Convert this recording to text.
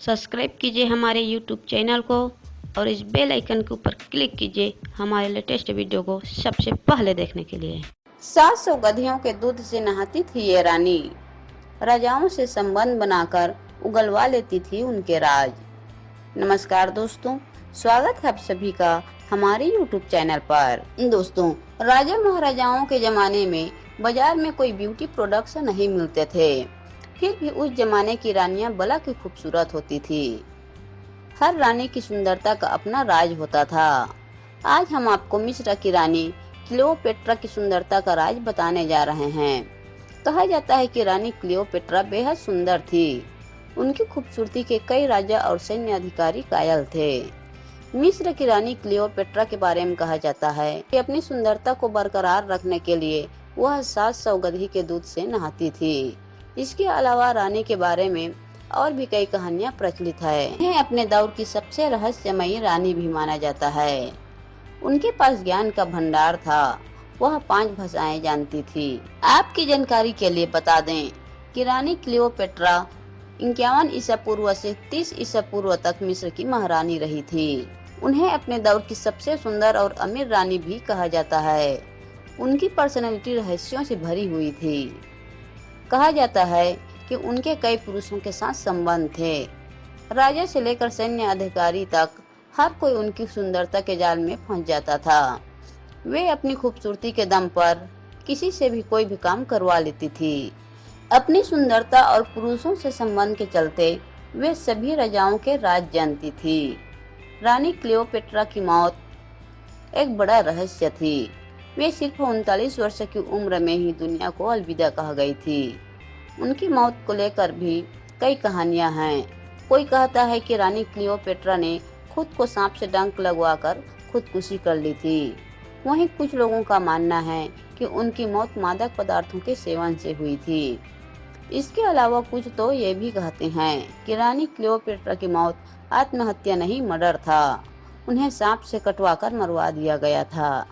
Subscribe कीजिए हमारे YouTube channel को और इस बेल आइकन के ऊपर क्लिक कीजिए हमारे लेटेस्ट वीडियो को सबसे पहले देखने के लिए। 700 गधियों के दूध से नहाती थी ये रानी, राजाओं से संबंध बनाकर उगलवा लेती थी उनके राज। नमस्कार दोस्तों, स्वागत है आप सभी का हमारे YouTube चैनल पर। दोस्तों, राजा महाराजाओं के जमाने में बाजार में कोई ब्यूटी प्रोडक्ट्स नहीं मिलते थे, फिर भी उस जमाने की रानियां बला की खूबसूरत होती थी। हर रानी की सुंदरता का अपना राज होता था। आज हम आपको मिस्र की रानी क्लियोपेट्रा की सुंदरता का राज बताने जा रहे हैं। कहा जाता है कि रानी क्लियोपेट्रा बेहद सुंदर थी। उनकी खूबसूरती के कई राजा और सैन्य अधिकारी कायल थे। मिस्र की रानी क्लियोपेट्रा के बारे में कहा जाता है कि अपनी सुंदरता को बरकरार रखने के लिए वह 700 गधी के दूध से नहाती थी। इसके अलावा रानी के बारे में और भी कई कहानियां प्रचलित है। उन्हें अपने दौर की सबसे रहस्यमयी रानी भी माना जाता है। उनके पास ज्ञान का भंडार था। वह 5 भाषाएं जानती थी। आपकी जानकारी के लिए बता दें कि रानी क्लियोपेट्रा 51 ईसा पूर्व से 30 ईसा पूर्व तक मिस्र की महारानी रही थी। उन्हें अपने दौर की सबसे सुंदर और अमीर रानी भी कहा जाता है। उनकी पर्सनैलिटी रहस्यों से भरी हुई थी। कहा जाता है कि उनके कई पुरुषों के साथ संबंध थे। राजा से लेकर सैन्य अधिकारी तक हर कोई उनकी सुंदरता के जाल में फंस जाता था। वे अपनी खूबसूरती के दम पर किसी से भी कोई भी काम करवा लेती थी। अपनी सुंदरता और पुरुषों से संबंध के चलते वे सभी राजाओं के राज जानती थी। रानी क्लियोपेट्रा की मौत एक बड़ा रहस्य थी। वे सिर्फ 39 वर्ष की उम्र में ही दुनिया को अलविदा कह गई थी। उनकी मौत को लेकर भी कई कहानियां हैं। कोई कहता है कि रानी क्लियोपेट्रा ने खुद को सांप से डंक लगवाकर खुदकुशी कर ली थी। वहीं कुछ लोगों का मानना है कि उनकी मौत मादक पदार्थों के सेवन से हुई थी। इसके अलावा कुछ तो ये भी कहते हैं कि रानी क्लियोपेट्रा की मौत आत्महत्या नहीं मर्डर था। उन्हें सांप से कटवाकर मरवा दिया गया था।